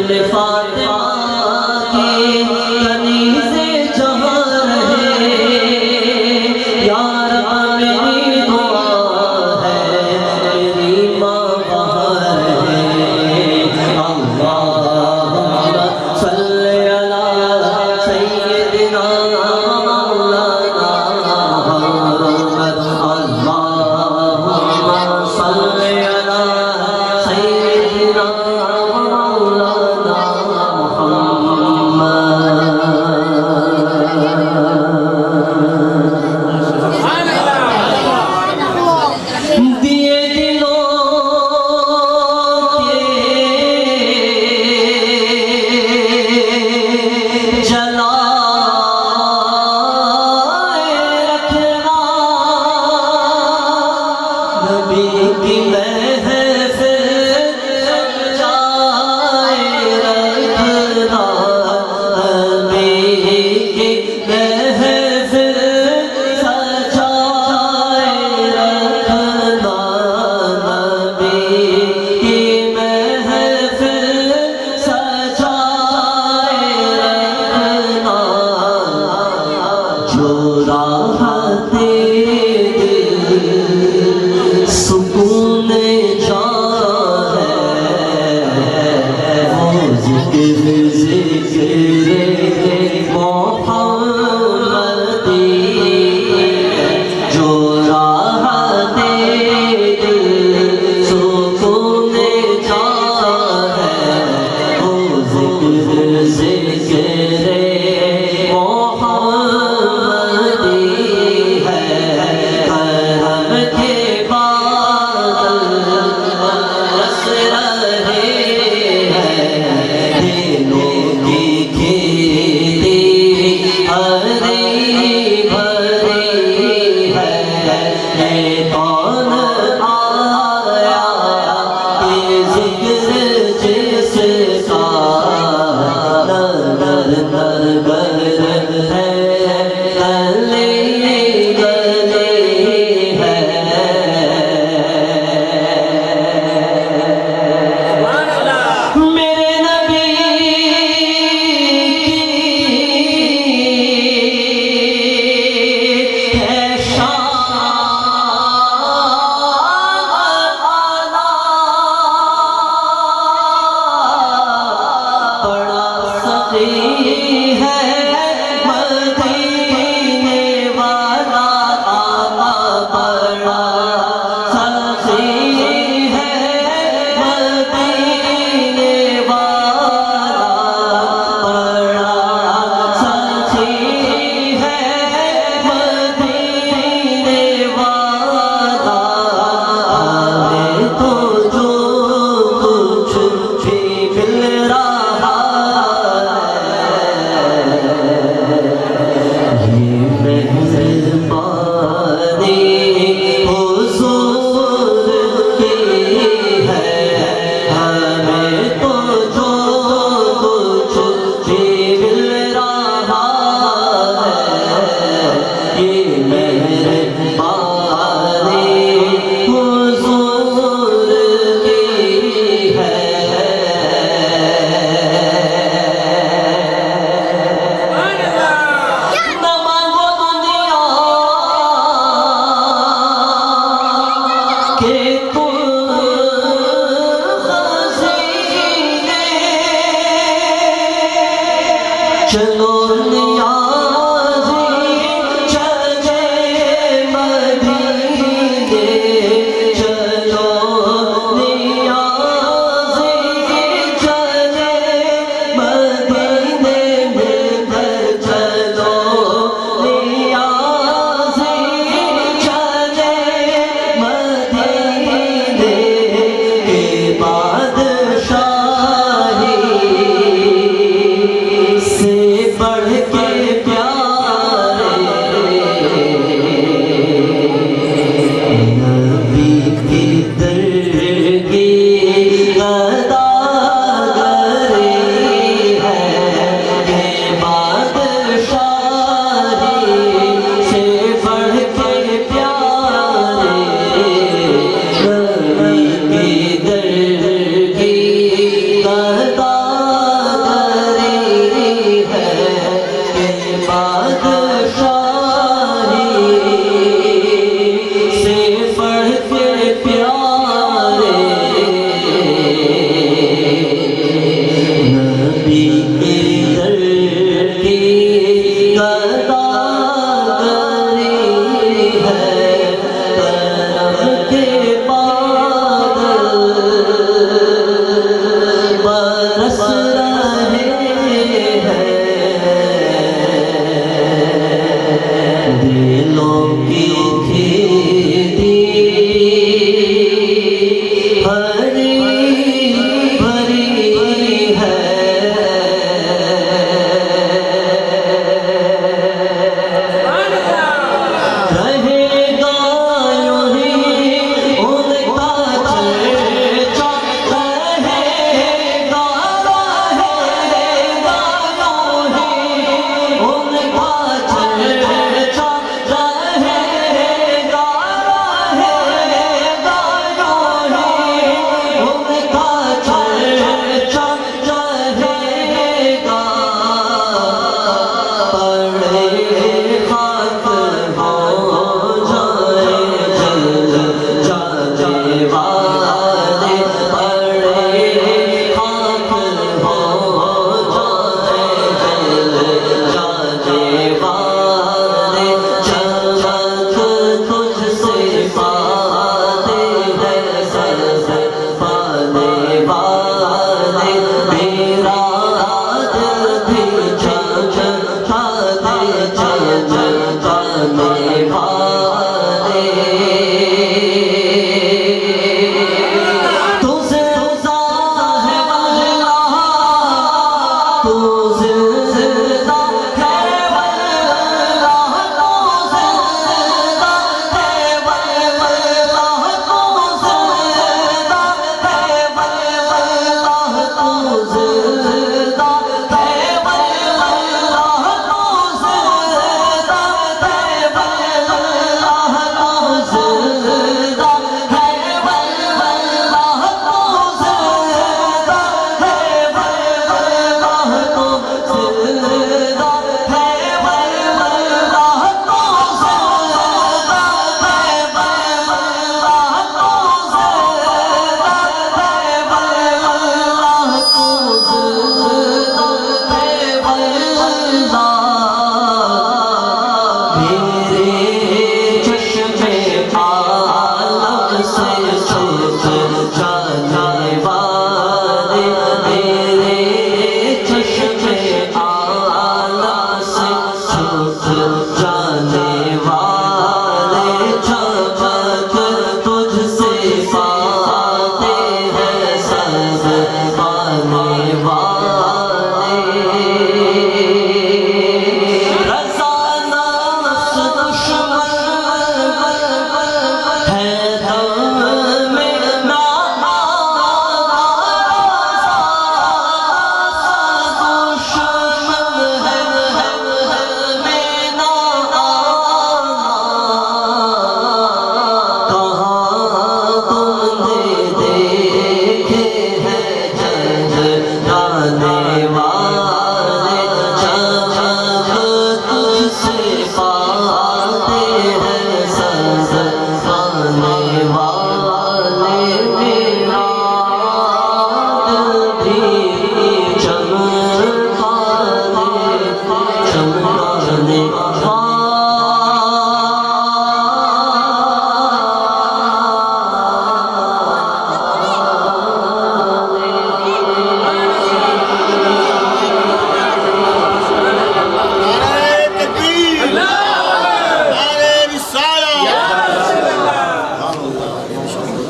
میں فاطمہ کی کنیزے جہاں رہے یا رب میری دعا ہے میری ماں وہاں رہے اللہم صلی علی سیدنا مولانا محمد اللہم صلی علی سیدنا مولانا محمد دیے دلوں کے جلائے رکھنا نبی کی محفل سجائے رکھنا نبی کی محفل سجائے رکھنا نبی کی محفل سجائے رکھنا جو راحت دل سکون جان ہے وہ ذکر محمدی جو راحت دل سکون جان ہے وہ ذکر محمدی ہے کرم کے بادل برس رہے ہیں دلوں کی کھیتی ہری بھری ہے یہ کون آیا کہ ذکر جس کا نر نر گر ہے گلی گلی ہے میرے نبی کی ہے بڑا سخی ہے مدینے والا آقا بڑا سخی ہے مدینے والا بڑا سخی ہے مدینے والا ہمیں تو جو کچھ بھی مل رہا یہ مہربانی حضور کی ہے ہمیں تو جو کچھ بھی مل رہا ہے یہ مہربانی حضور کی ہے نہ مانگو دنیا کہ تم خزینے چلو نیازی چلے مدینے چلو نیازی چلے مدینے مل کر چلو نیازی چلے مدینے کے بادشاہی سے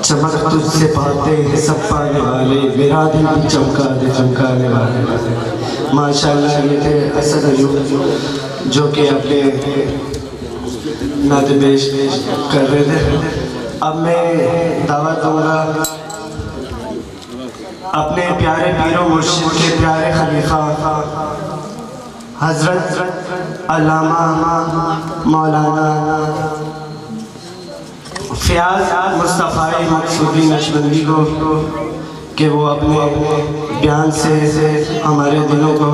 چمک تجھ سے پاتے ہیں سب پانے والے، میرا دل بھی چمکانے والے۔ ماشاءاللہ یہ تھے اسد ایوب جو کہ اپنے نعت پیش کر رہے تھے۔ اب میں دعوت دوں گا اپنے پیارے پیر و مرشد کے پیارے خلیفہ حضرت علامہ مولانا فیاض مصطفیٰ مقصودی نقشبندی کو کہ وہ اپنے بیان سے ہمارے دلوں کو